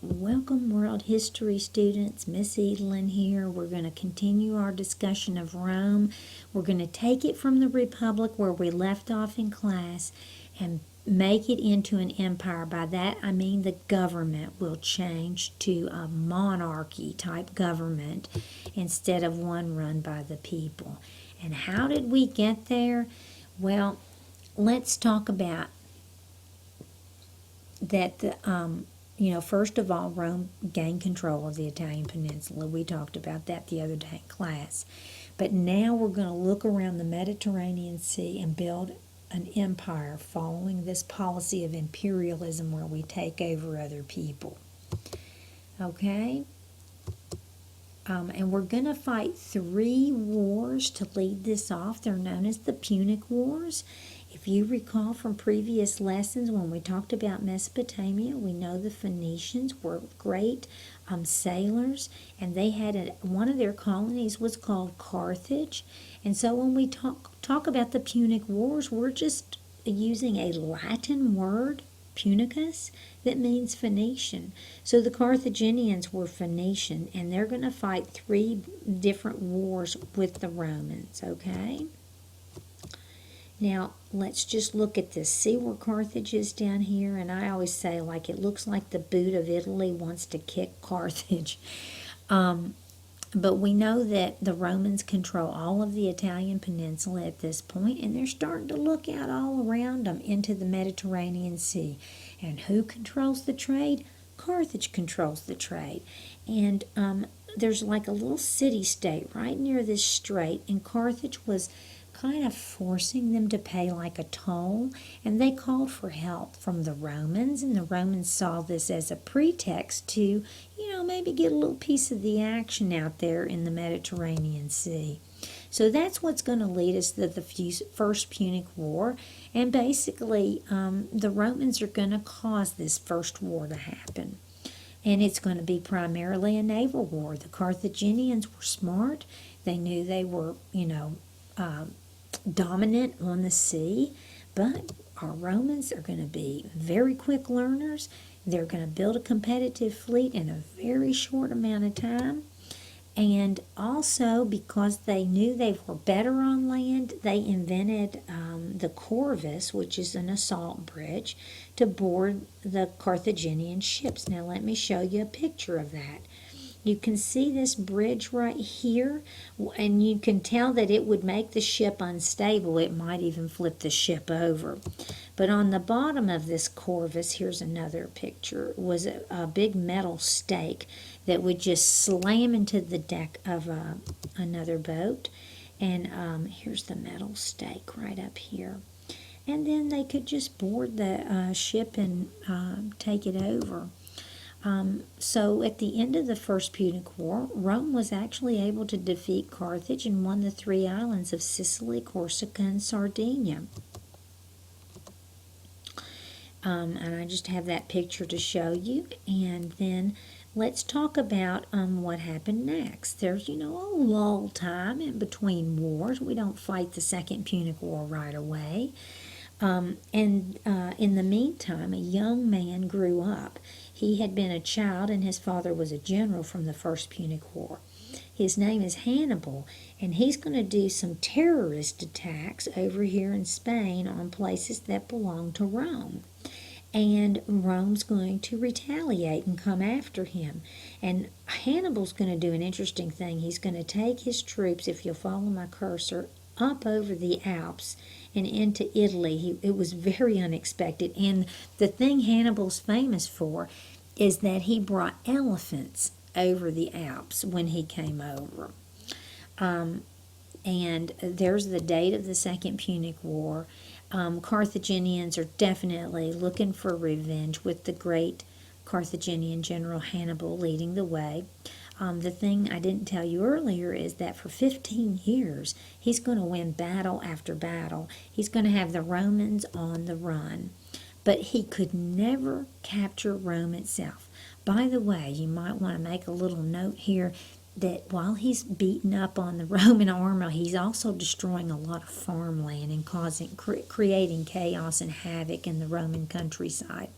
Welcome, world history students. Miss Edelin here. We're going to continue our discussion of Rome. We're going to take it from the Republic where we left off in class and make it into an empire. By that I mean the government will change to a monarchy type government instead of one run by the people. And how did we get there? Well, let's talk about that first of all, Rome gained control of the Italian peninsula. We talked about that the other day in class. But now we're going to look around the Mediterranean Sea and build an empire following this policy of imperialism where we take over other people. Okay? And we're going to fight 3 wars to lead this off. They're known as the Punic Wars. If you recall from previous lessons when we talked about Mesopotamia, we know the Phoenicians were great sailors, and they had one of their colonies was called Carthage. And so when we talk about the Punic Wars, we're just using a Latin word, Punicus, that means Phoenician. So the Carthaginians were Phoenician, and they're going to fight 3 different wars with the Romans, okay? Now, let's just look at this. See where Carthage is down here? And I always say, like, it looks like the boot of Italy wants to kick Carthage. But we know that the Romans control all of the Italian peninsula at this point, and they're starting to look out all around them into the Mediterranean Sea. And who controls the trade? Carthage controls the trade. And there's like a little city-state right near this strait, and Carthage was kind of forcing them to pay like a toll, and they called for help from the Romans, and the Romans saw this as a pretext to, maybe get a little piece of the action out there in the Mediterranean Sea. So that's what's going to lead us to the First Punic War, and basically the Romans are going to cause this first war to happen. And it's going to be primarily a naval war. The Carthaginians were smart. They knew they were, dominant on the sea, but our Romans are going to be very quick learners. They're going to build a competitive fleet in a very short amount of time. And also, because they knew they were better on land, they invented the corvus, which is an assault bridge, to board the Carthaginian ships. Now, let me show you a picture of that. You can see this bridge right here, and you can tell that it would make the ship unstable. It might even flip the ship over. But on the bottom of this corvus, here's another picture, was a big metal stake that would just slam into the deck of another boat. And here's the metal stake right up here. And then they could just board the ship and take it over. So at the end of the First Punic War, Rome was actually able to defeat Carthage and won the 3 islands of Sicily, Corsica, and Sardinia. And I just have that picture to show you. And then let's talk about what happened next. There's, a lull time in between wars. We don't fight the Second Punic War right away. In the meantime, a young man grew up. He had been a child, and his father was a general from the First Punic War. His name is Hannibal, and he's going to do some terrorist attacks over here in Spain on places that belong to Rome. And Rome's going to retaliate and come after him. And Hannibal's going to do an interesting thing. He's going to take his troops, if you'll follow my cursor, up over the Alps and into Italy. It was very unexpected. And the thing Hannibal's famous for is that he brought elephants over the Alps when he came over. And there's the date of the Second Punic War. Carthaginians are definitely looking for revenge with the great Carthaginian general Hannibal leading the way. The thing I didn't tell you earlier is that for 15 years, he's going to win battle after battle. He's going to have the Romans on the run. But he could never capture Rome itself. By the way, you might want to make a little note here that while he's beating up on the Roman army, he's also destroying a lot of farmland and creating chaos and havoc in the Roman countryside.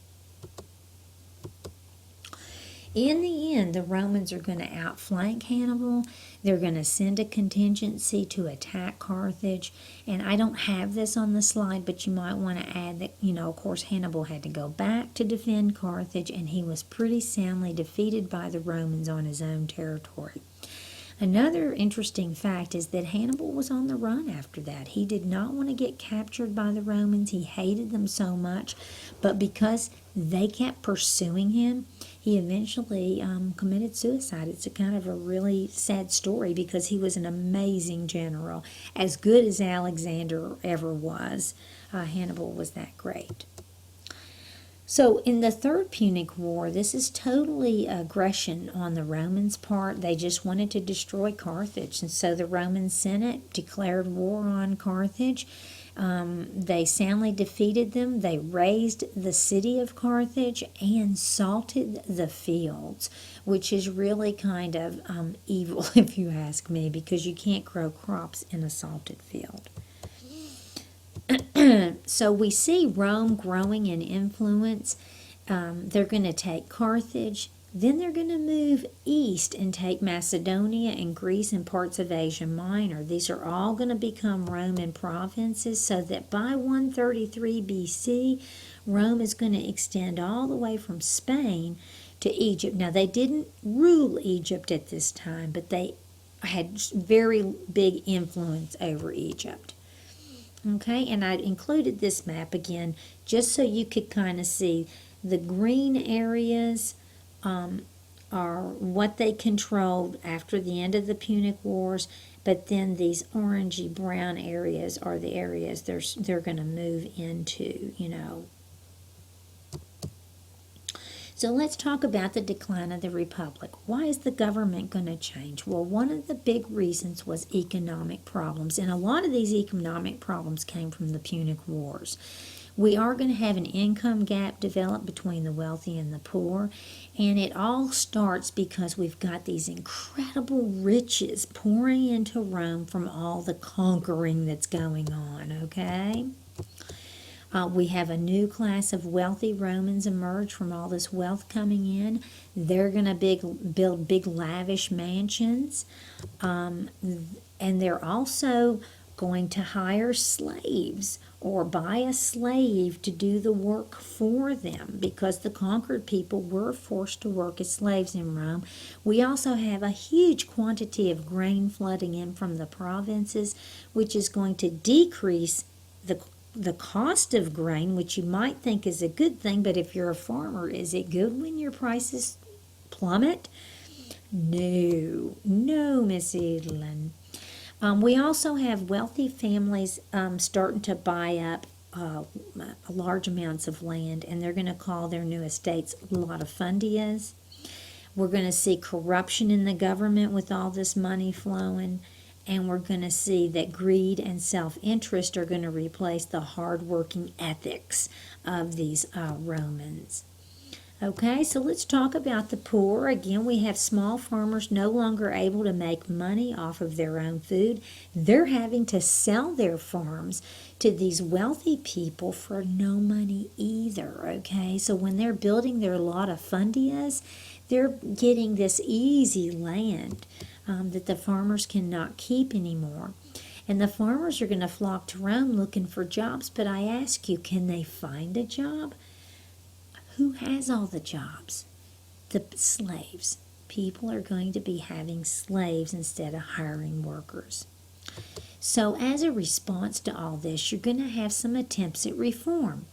In the end, the Romans are going to outflank Hannibal. They're going to send a contingency to attack Carthage. And I don't have this on the slide, but you might want to add that, of course, Hannibal had to go back to defend Carthage, and he was pretty soundly defeated by the Romans on his own territory. Another interesting fact is that Hannibal was on the run after that. He did not want to get captured by the Romans. He hated them so much, but because they kept pursuing him, he eventually committed suicide. It's a kind of a really sad story because he was an amazing general. As good as Alexander ever was, Hannibal was that great. So in the Third Punic War, this is totally aggression on the Romans' part. They just wanted to destroy Carthage. And so the Roman Senate declared war on Carthage. They soundly defeated them. They razed the city of Carthage and salted the fields, which is really kind of evil, if you ask me, because you can't grow crops in a salted field. So we see Rome growing in influence. They're going to take Carthage. Then they're going to move east and take Macedonia and Greece and parts of Asia Minor. These are all going to become Roman provinces, so that by 133 BC, Rome is going to extend all the way from Spain to Egypt. Now, they didn't rule Egypt at this time, but they had very big influence over Egypt. Okay, and I included this map again just so you could kind of see the green areas are what they controlled after the end of the Punic Wars, but then these orangey brown areas are the areas they're going to move into, So let's talk about the decline of the Republic. Why is the government going to change? Well, one of the big reasons was economic problems, and a lot of these economic problems came from the Punic Wars. We are going to have an income gap develop between the wealthy and the poor, and it all starts because we've got these incredible riches pouring into Rome from all the conquering that's going on, okay? We have a new class of wealthy Romans emerge from all this wealth coming in. They're going to build big lavish mansions, and they're also going to hire slaves or buy a slave to do the work for them because the conquered people were forced to work as slaves in Rome. We also have a huge quantity of grain flooding in from the provinces, which is going to decrease the cost of grain, which you might think is a good thing, but if you're a farmer, is it good when your prices plummet? No, Miss Edelin. We also have wealthy families starting to buy up large amounts of land, and they're going to call their new estates latifundias. We're going to see corruption in the government with all this money flowing. And we're going to see that greed and self-interest are going to replace the hard-working ethics of these Romans. Okay, so let's talk about the poor. Again, we have small farmers no longer able to make money off of their own food. They're having to sell their farms to these wealthy people for no money either, okay? So when they're building their latifundias, they're getting this easy land that the farmers cannot keep anymore. And the farmers are going to flock to Rome looking for jobs, but I ask you, can they find a job? Who has all the jobs? The slaves. People are going to be having slaves instead of hiring workers. So as a response to all this, you're going to have some attempts at reform.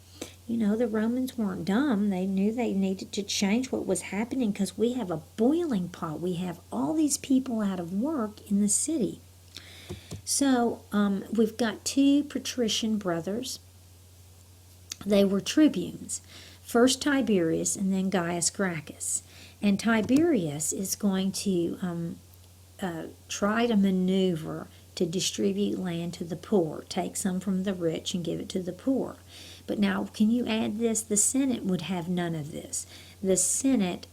The Romans weren't dumb. They knew they needed to change what was happening because we have a boiling pot. We have all these people out of work in the city. So we've got two patrician brothers. They were tribunes. First Tiberius and then Gaius Gracchus. And Tiberius is going to try to maneuver to distribute land to the poor, take some from the rich and give it to the poor. But now, can you add this? The Senate would have none of this. The Senate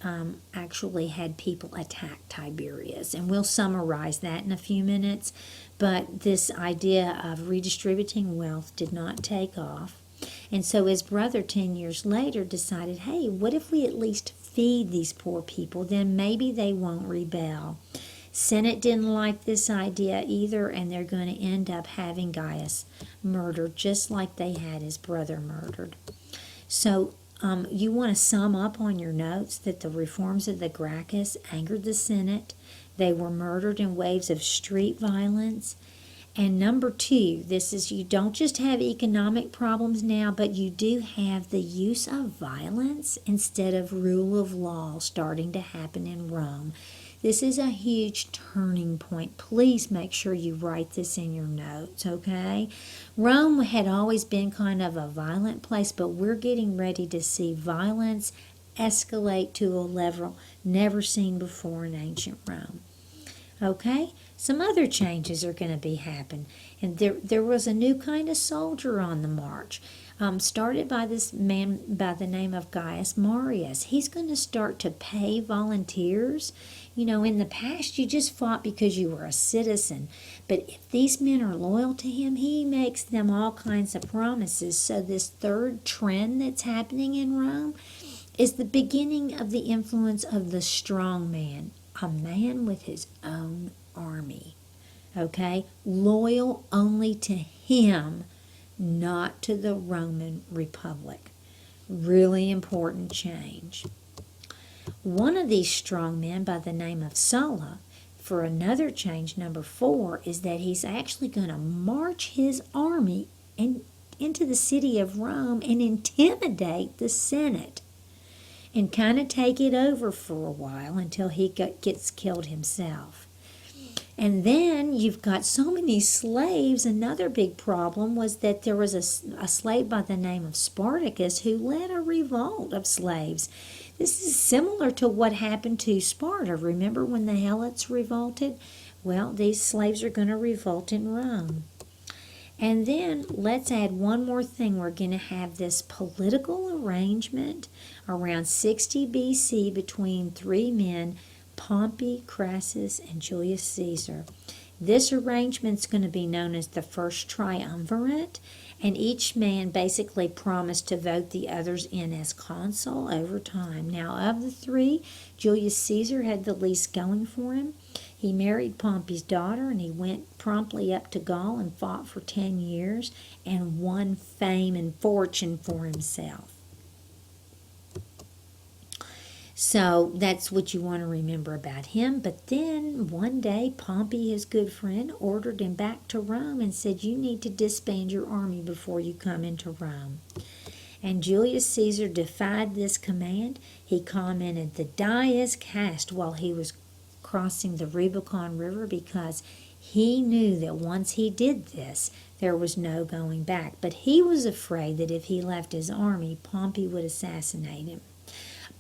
actually had people attack Tiberius, and we'll summarize that in a few minutes. But this idea of redistributing wealth did not take off. And so his brother 10 years later decided, hey, what if we at least feed these poor people? Then maybe they won't rebel. Senate didn't like this idea either, and they're going to end up having Gaius murdered just like they had his brother murdered. So you want to sum up on your notes that the reforms of the Gracchus angered the Senate. They were murdered in waves of street violence. And number two, this is you don't just have economic problems now, but you do have the use of violence instead of rule of law starting to happen in Rome. This is a huge turning point. Please make sure you write this in your notes, okay? Rome had always been kind of a violent place, but we're getting ready to see violence escalate to a level never seen before in ancient Rome. Okay? Some other changes are going to be happen. And there was a new kind of soldier on the march, started by this man by the name of Gaius Marius. He's going to start to pay volunteers. You know, in the past, you just fought because you were a citizen. But if these men are loyal to him, he makes them all kinds of promises. So this third trend that's happening in Rome is the beginning of the influence of the strong man, a man with his own army. Okay? Loyal only to him, not to the Roman Republic. Really important change. One of these strong men by the name of Sulla, for another change, number 4, is that he's actually going to march his army into the city of Rome and intimidate the Senate and kind of take it over for a while until he gets killed himself. And then you've got so many slaves. Another big problem was that there was a slave by the name of Spartacus who led a revolt of slaves. This is similar to what happened to Sparta. Remember when the Helots revolted? Well, these slaves are going to revolt in Rome. And then let's add one more thing. We're going to have this political arrangement around 60 BC between 3 men, Pompey, Crassus, and Julius Caesar. This arrangement's going to be known as the First Triumvirate, and each man basically promised to vote the others in as consul over time. Now, of the 3, Julius Caesar had the least going for him. He married Pompey's daughter, and he went promptly up to Gaul and fought for 10 years and won fame and fortune for himself. So that's what you want to remember about him. But then one day, Pompey, his good friend, ordered him back to Rome and said, you need to disband your army before you come into Rome. And Julius Caesar defied this command. He commented, the die is cast, while he was crossing the Rubicon River, because he knew that once he did this, there was no going back. But he was afraid that if he left his army, Pompey would assassinate him.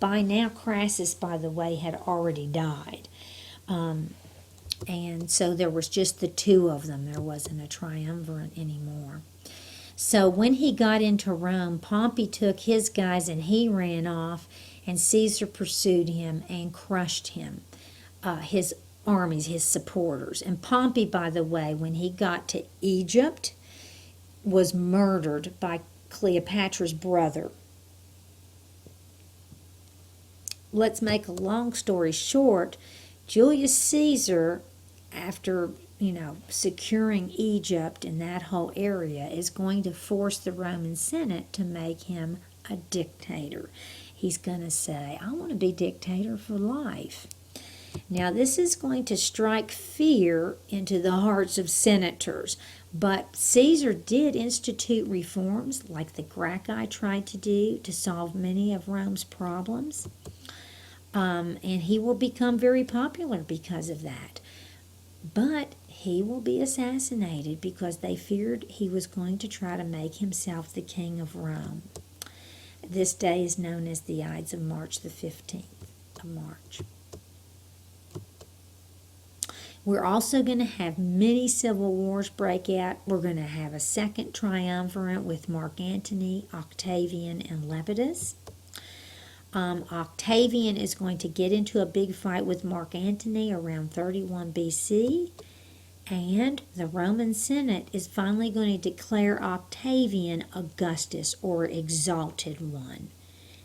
By now, Crassus, by the way, had already died. And so there was just the 2 of them. There wasn't a triumvirate anymore. So when he got into Rome, Pompey took his guys and he ran off, and Caesar pursued him and crushed him, his armies, his supporters. And Pompey, by the way, when he got to Egypt, was murdered by Cleopatra's brother. Let's make a long story short. Julius Caesar, after, securing Egypt and that whole area, is going to force the Roman Senate to make him a dictator. He's going to say, I want to be dictator for life. Now, this is going to strike fear into the hearts of senators. But Caesar did institute reforms like the Gracchi tried to do to solve many of Rome's problems. And he will become very popular because of that. But he will be assassinated because they feared he was going to try to make himself the king of Rome. This day is known as the Ides of March, the 15th of March. We're also going to have many civil wars break out. We're going to have a second triumvirate with Mark Antony, Octavian, and Lepidus. Octavian is going to get into a big fight with Mark Antony around 31 BC, And the Roman Senate is finally going to declare Octavian Augustus, or Exalted One.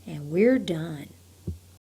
And we're done.